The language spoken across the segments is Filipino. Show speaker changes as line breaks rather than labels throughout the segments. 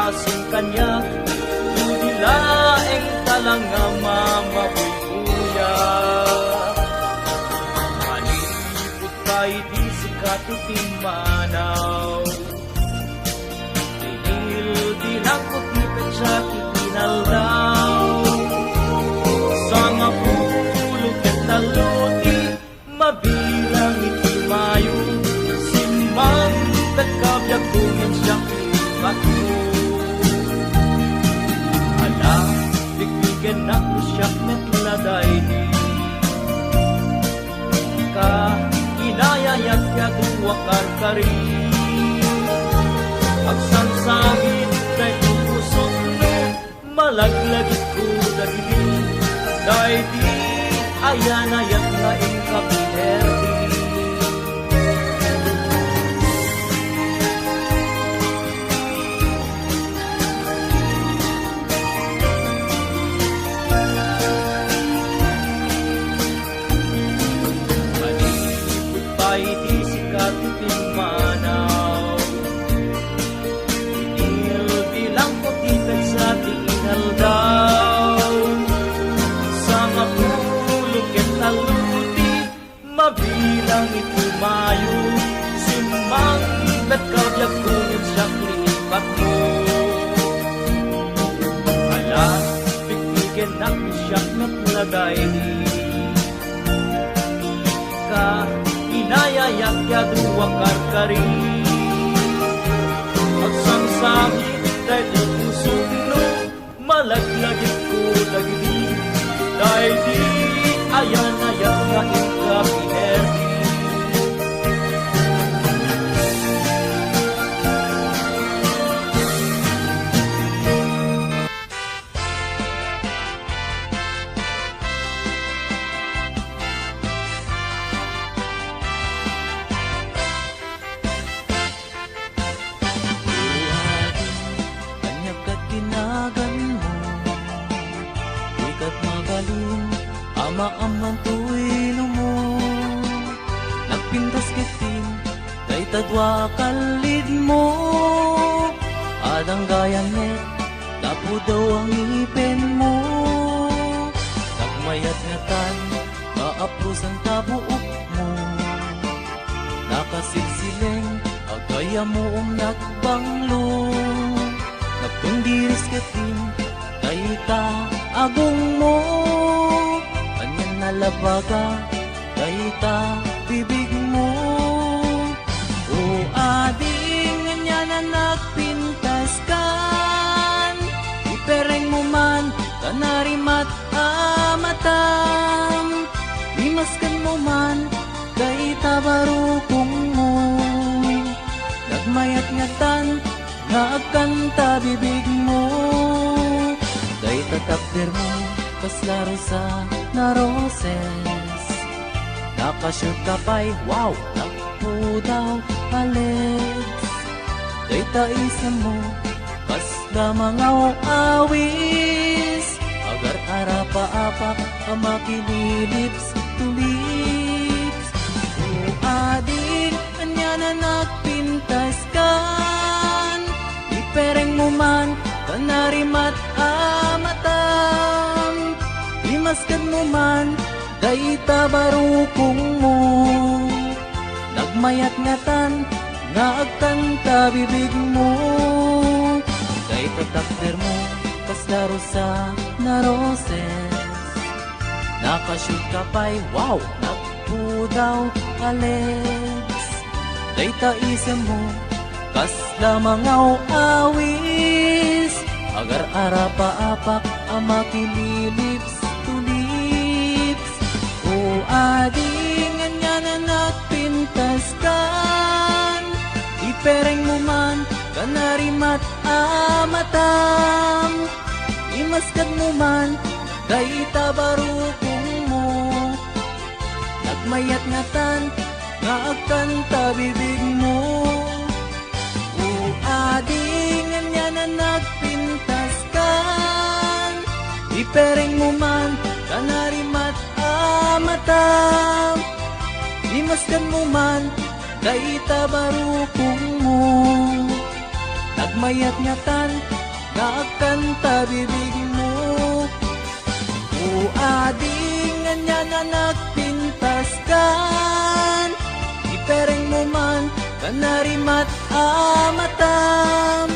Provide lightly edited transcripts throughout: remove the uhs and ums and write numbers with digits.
asin kanya, tudilaeng talang nga mamabuya. Malipot kay di sikat uting manaw, dinil dinakot ni petsa kikinaldaw. Sa nga pulog at taluti, mabilang iti mayo, simang nagkabyag kungen siyang ibat mo. Ala, bigbigan na ko siyak metladay di ka, inayayat ka duwakar kari. Agsangsangit kay kusok no, malaglagit ko dagdi, dahil di ayanayat na inkapinerdi. Di sikat iting manaw, dinil bilang ko tipid sa tingal daw. Sa mapulog at taluti, mabilang iti mayo, simang bet kabyag kunin siyang lipat mo. Ala, bigbigan na ko siyang natlagay di ka, inayayak ya duwakar kari. Agsangsangit dahil pusok no, malaglagit ko dagdi, dahil di ayan-ayak nga inkapinerdi.
Ama-amang tuwilo mo, nagpintas kitin, kay tadwa kalid mo. Adang gayanet, lapo daw ang ipin mo. Nagmayat nga tan, maapos ang tabuok mo. Nakasilsileng, agaya mo nagbanglo. Nagpundiris kitin, kay ta agong mo. Nalabaga, kay ta bibig mo. O ading nga na nagpintas kan, ipereng mo man, kanarimat amatam. Imaskan mo man, kay ta barukong mo. Nagmayat nga tan, nagkanta bibig mo. Kay tatakder mo, kaslaro sa na roses. Nakashoot ka pa'y wow, naku daw palets. Kay taisa mo, kas na mga awis. Agar arapa-apak, amakililips to lips. O ading, kanya na nagpintas kan, ipereng mo man, kanarimat amatam. Imaskan mo man, day tabarukong mo. Nagmayat nga tan, nga agkanta bibig mo. Day tatakder mo, kaslaro sa na roses. Nakashoot ka pa'y wow, nagpudaw alets. Day taisa mo, kasla mga awis. Agar arapa-apak, amakililips to lips. O ading nga na nagpintas kan, ipereng mo man, kanarimat amatam. Imaskan mo man, kay tabarukong mo. Nagmayat nga tan, nga agkanta bibig mo. O ading nga na nagpintas kan, ipereng mo man, kanarimat amatam. Imaskan mo man, kay tabarukong mo. Nagmayat nga tan, nagkanta bibig mo. Uading nga nga nagpintas kan, ipereng mo man kanarimat amatam.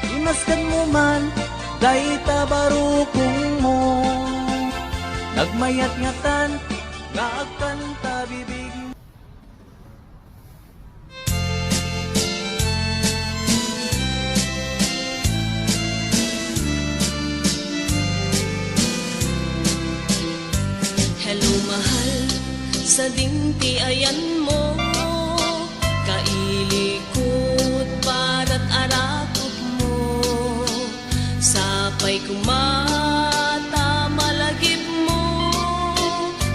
Imaskan mo man day tabarukong mo, nagmayat ngatan nga agkanta bibig mo.
Hello mahal, sa dinti ayan mo, kailikot para't arakot mo, sapay kumata malagip mo,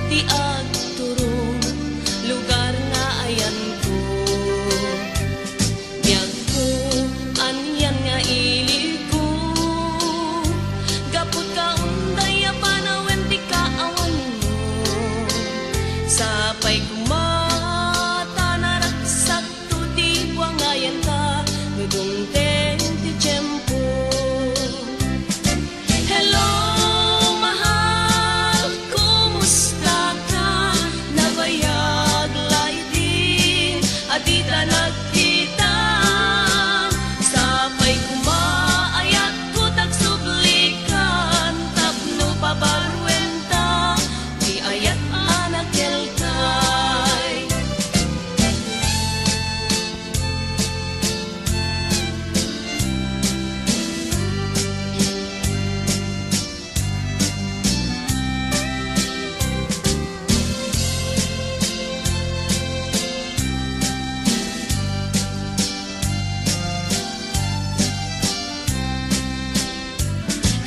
ti agturong lugar nga ayan ko. Biyag ko, anyan nga ili ko, gapot ka unday apanawen ti kaawan mo, sapay kumata naraksak to di wangayan ka, nudong ten ti tiyempo. Hello mahal, kumusta ka? Nabayag laiti, adita nagkita, sapay kumaayat ko tagsublikan, tapno pabarwenta, di ayat anak kelkay.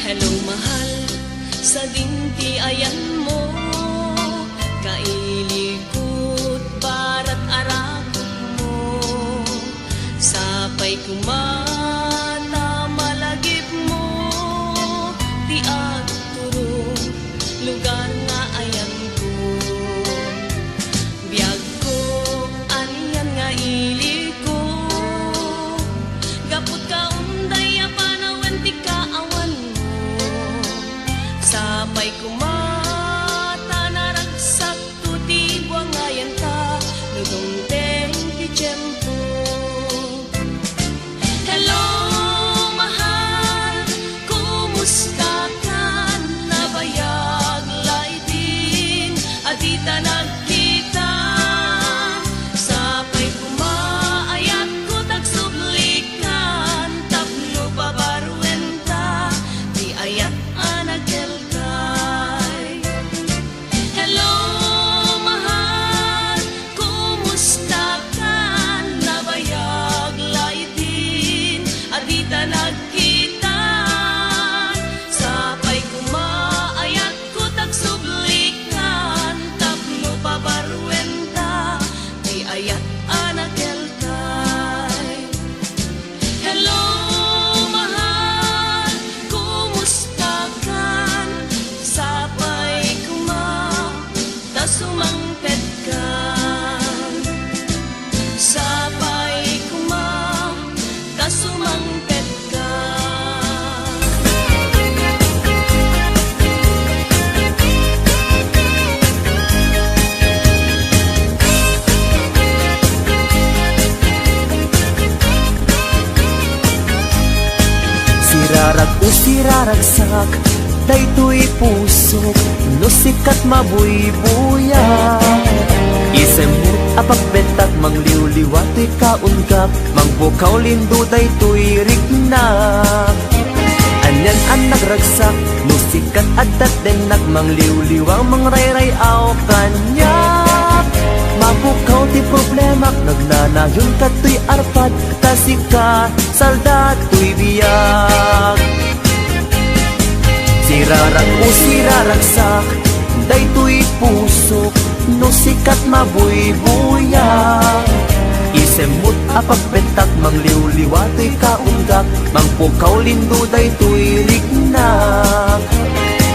Hello mahal, sa dinti ayan mo, kailikot barat arakot mo, sapay kumata malagip mo, ti agturong lugar nga ayan ko. Biyag ko, aniyan nga ili ko, gapot ka unday apanawen ti kaawan mo, sapay kumata naragsak to ti buangayan ka, nudong ten ti tiyempo. Hello mahal, kumusta ka? Nabayag laitin, adita nagkita, sapay kumaayat ko tagsublikan, tapno pabarwenta, di ayat anak kelkay. Hello mahal, kumusta ka? Nabayag laitin, adita nagkita, sapay kumaayat ko tagsublikan, tapno pabarwenta, di ayat anak kelkay. Hello mahal, kumusta ka? Sapay kumata sumangpet ka, sapay kumata sumangpet ka.
Sirarag o siraragsak, daytoy pusok, no sikat mabuybuya. Isemut apagbentak, mangliwliwatoy kaungkap, mangbukaw lindo daytoy rignak. Anyan ang nagragsak, no sikat adat denak, mangliwliwang mangrayrayaw kanyak. Mabukaw ti problema, nagnanayon katoy arpad, tasika salda to'y biyag. Sirarag o siraragsak, daytoy pusok, no sikat mabuybuyak. Isemut apagbentak, mangliwliwatoy kaunggak, mangpukaw lindo daytoy rignak.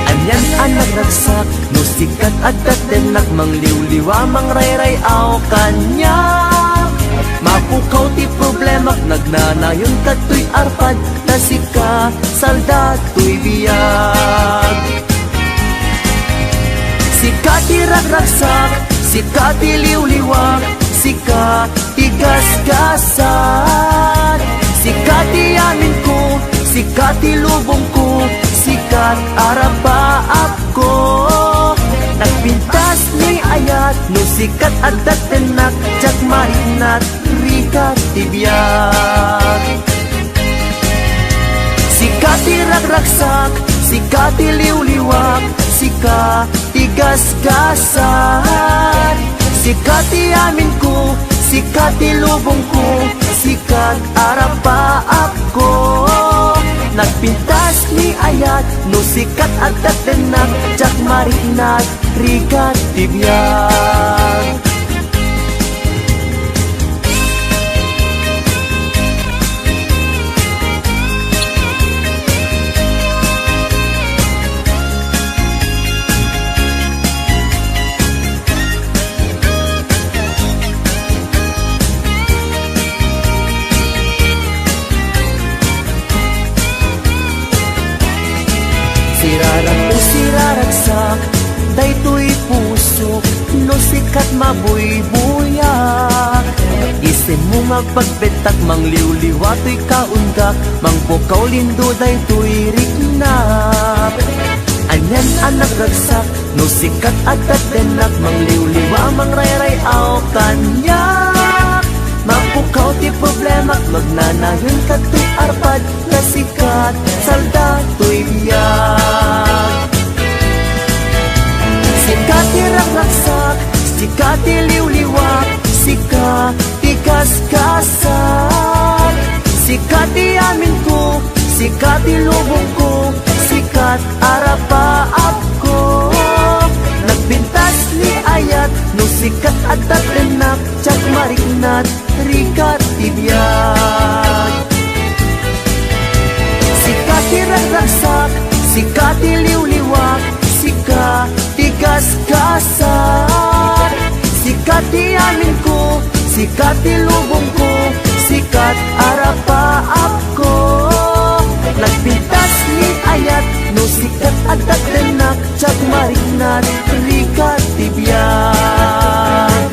Anyan ang nagragsak, no sikat adat denak, mangliwliwa mangrayrayaw kanyak. Mapukaw ti problema nagnanayon katoy arpad, tasika salda to'y biyag. Sika ti ragragsak, sika ti liwliwag, sika ti gasgasan. Sika ti amin ko, sika ti lubong ko, sikat arapaap ko. Nagpintas ni ayat, no sikat adat tenak, jak marinat, rikat tibiyag. Sika ti ragragsak, sika ti liwliwag, sika ti gasgasan. Sika ti amin ko, sika ti lubong ko, sikat arapaap ko. Nagpintas ni ayat, no sikat adat tenak, jak marinat, rikat tibiyag. Sirarag o siraragsak, daytoy puso, no sikat mabuybuyak. Isin mo magpagbetak, mangliwliwa to'y kaundak, mangpukaw lindo daytoy riknak. Anyan anak ragsak, no sikat adat denak, mangliwliwa mangrayray aw kanyak. Mapukaw ti problema, magnanayon kato'y arpad, kasikat salda to'y biyag. Sika ti ragragsak, sika ti liwliwag, sika ti gasgasan. Sika ti amin ko, sika ti lubong ko, sikat arapaap ko. Nagbintas ni ayat, no sikat adat enak, jak marinat, rikat tibiyag. Sika ti ragragsak, sika ti liwliwag, sika ti gasgasan. Sika ti amin ko, sika ti lubong ko, sikat arapaap ko. Nagpintas ni ayat, no sikat adat enak, jak marinat, rikat tibiyag.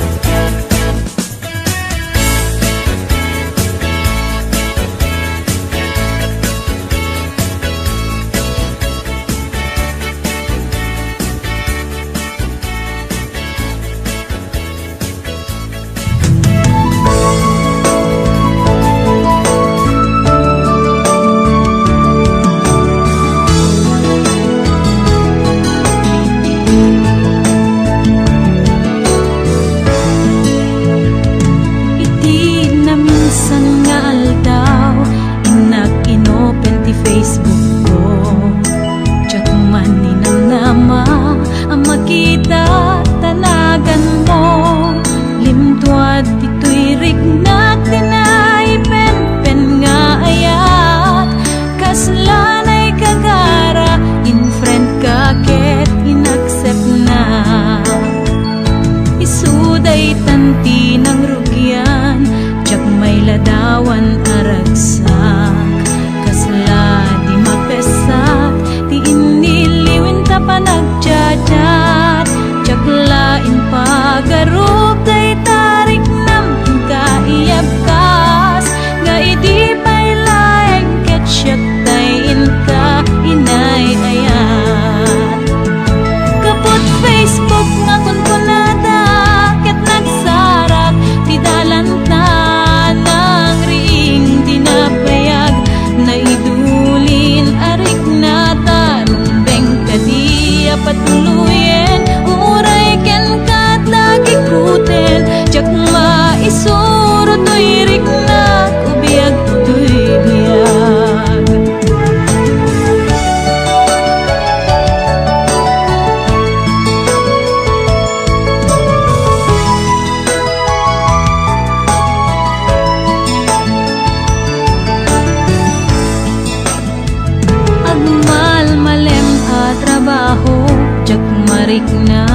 Marik na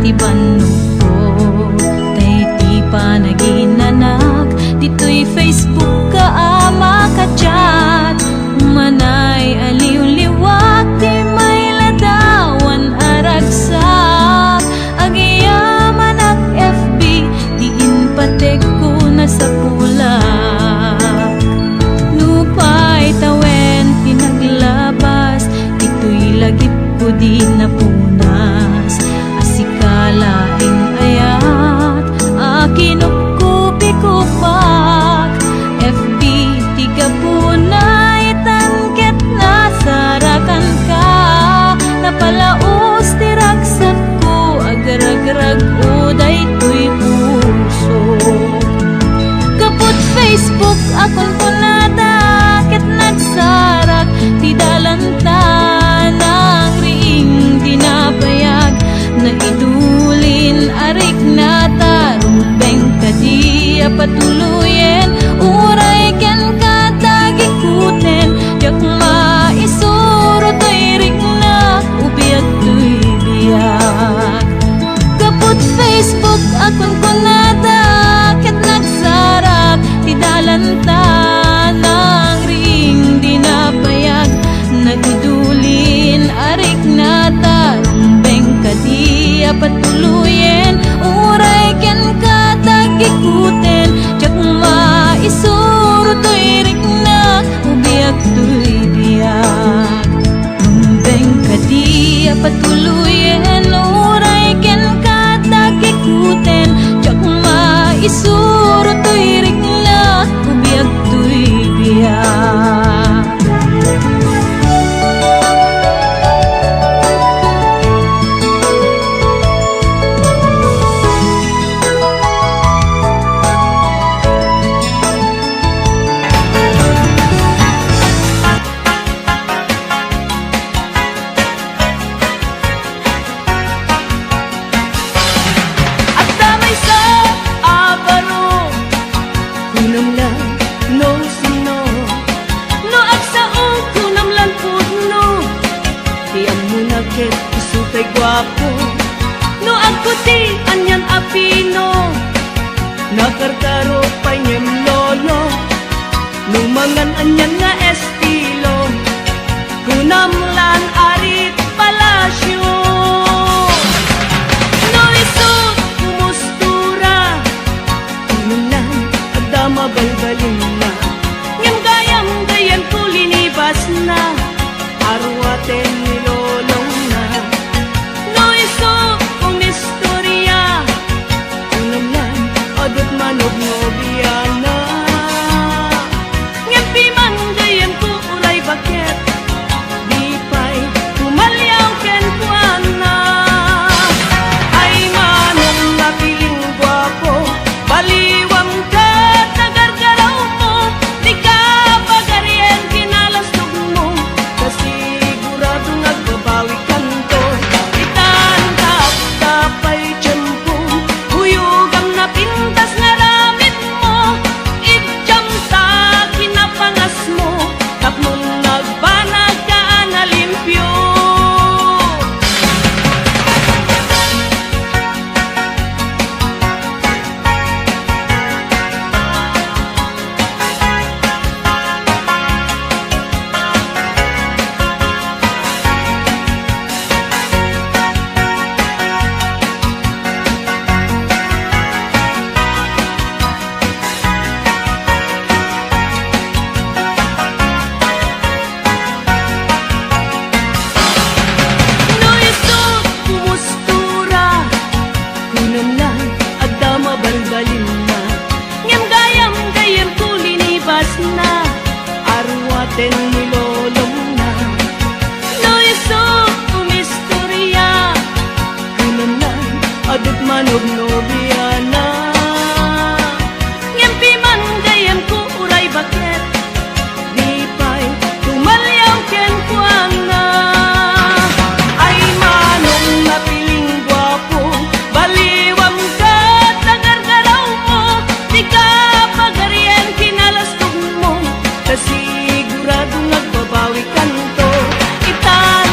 ti banno ko, tay ti panaginanak, patuluyen uray ken katagikuten jak maisuro to'y riglat ubiyag to'y biyak.
Isutay gwapo no ako ti anyan apino nakarkaro pa niyem lolo lumangan anyan nga estilo kunamlan arit palasyo no isut kumustura kunamlan agdama balbalin na ngem gayam gayan kulinibas na arwaten ni lolong na no iso kung istorya unamlan adot manog nobiana ngempi man gayam ko ulay bakit di pa'y tumalyaw ken kuana ay manong napiling gwapo baliwang ka tagargaraw mo di ka pagarien kinalastog mo kasi sigurado nagbabawi kanto itan tapay tiyempo huyugam na pintas nga ramit mo itjam ta kinapangas mo tapnon nagbanag ka na limpyo. No iso kumustura kunamlan agdama balbalin na ngem gayam kulinibas na arwaten ni lolong na no iso kumistorya kunamlan adot manog nobiana ngempi man gayam ko uray bakit di pa'y tumalyaw ken kuana ay manong napiling gwapo baliwang ka tagargaraw mo di ka pagarien kinalastog mo kasi sigurado nagbabawi kanto itan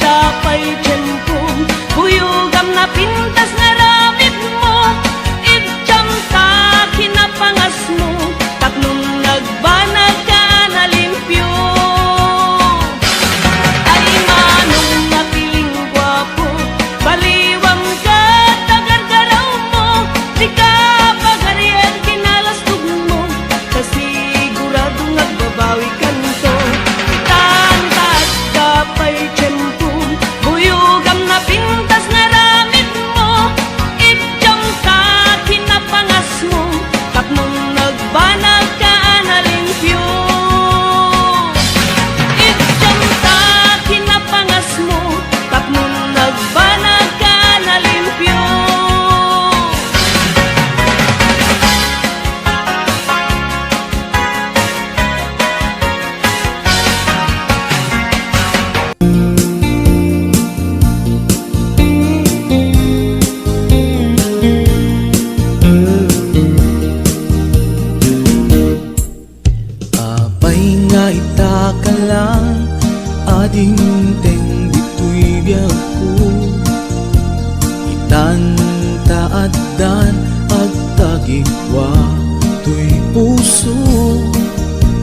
tapay tiyempo huyugam na pintas nga ramit mo itjam ta kinapangas mo tapnong nagbanag ka na limpyo ay manong napiling gwapo baliwang ka tagargaraw mo di ka pagarien kinalastog mo kasi sigurado nagbabawi kanto itan tapay tiyempo huyugam na pintas nga ramit mo itjam ta kinapangas mo tapnong nagbanag ka na limpyo itjam ta kinapangas mo tapnong nagbanag ka na limpyo. Apay nga itaka lang ading teng dito'y biyag ko itan taaddan agtagikwa to'y puso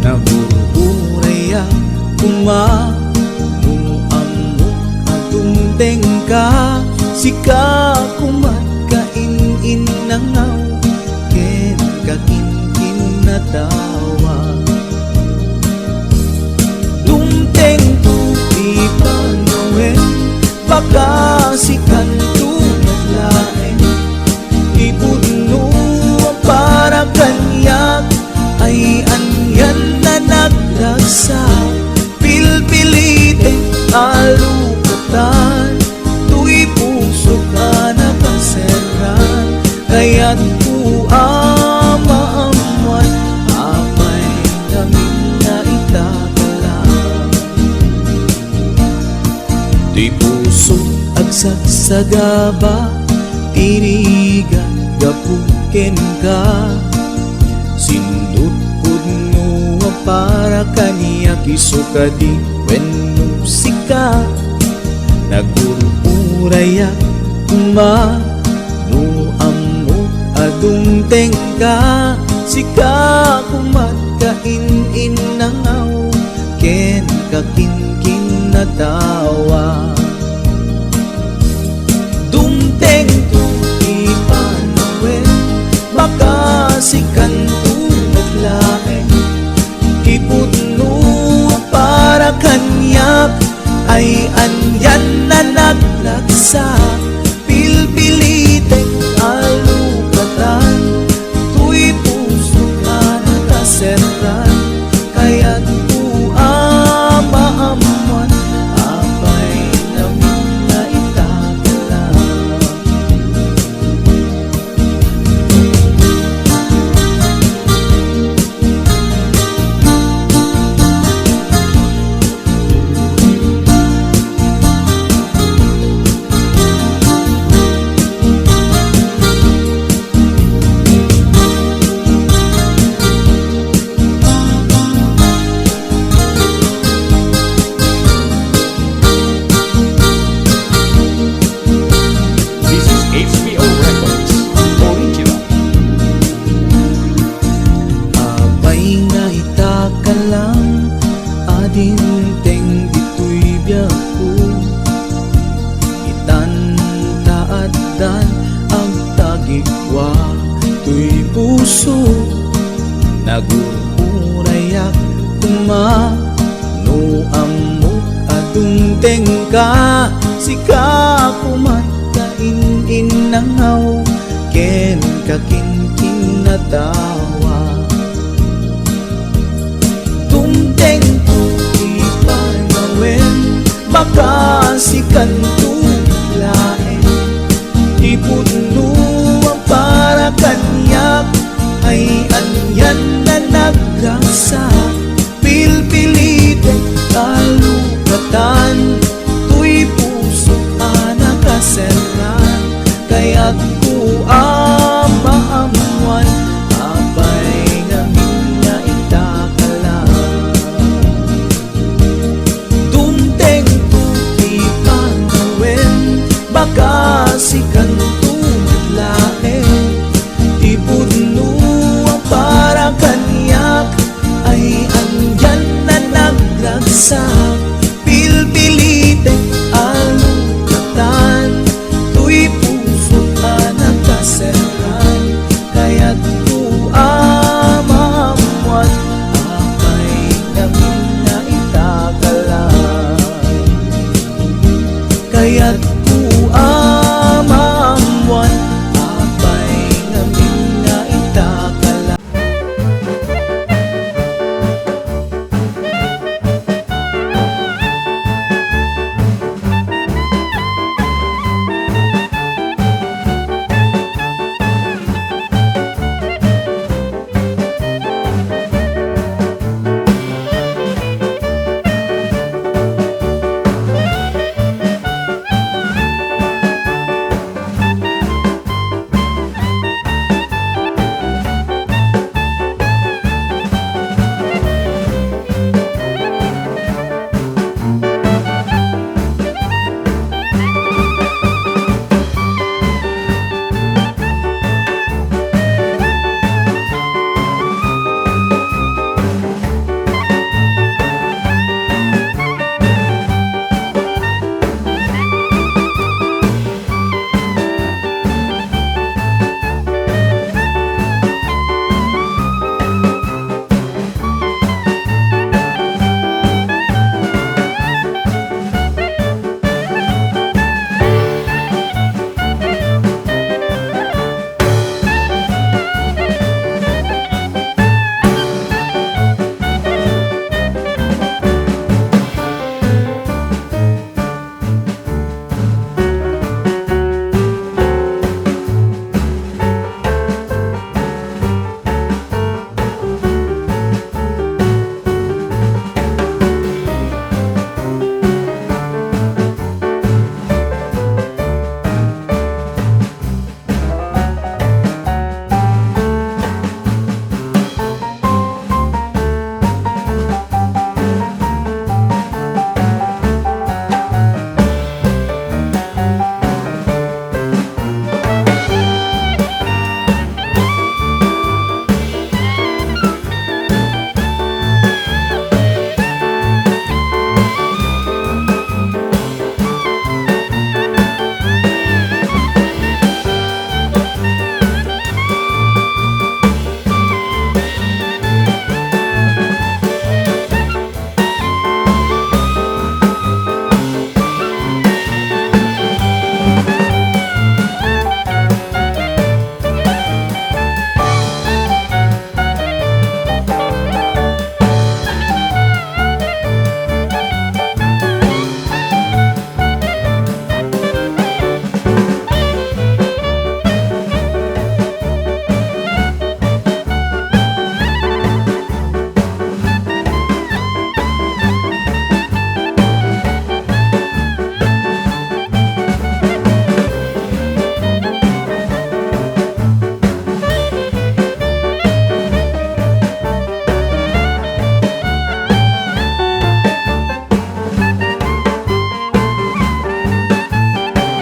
nabururay kuma nung amok atong tengka sika kumat kain nangaw ken kakin natawa lumteng tu di panoen baka si kanto naglain ipuno para kanyak ay anyan na naglagsa pilpilite alukatan tuy puso ka na panseran kaya't kuamaamuan apay namin na itagalang tuy puso agsagsagaba tiriga gapuken ka sindut pudno para kaniya kisukadi wenno sika nagururaya kuma no amo adung tengka sika kumat kain nangaw ken kakinkin na tawa dumteng tu ipanuwen baka si kanto naglaeng iputno para kanyak ay anyan na naglagsa pilpilitek alukatan tuy puso ka nakaseran kaya't kuamaamuan apay namin na itagalang
This is HBO Records Original.
apay nga itakalang adin teng dito'y biyaku itan taaddan ang tagikwa tuy puso nagururayak kuma no amok adung tengka sika kumat kain nangaw ken kakinkin na tao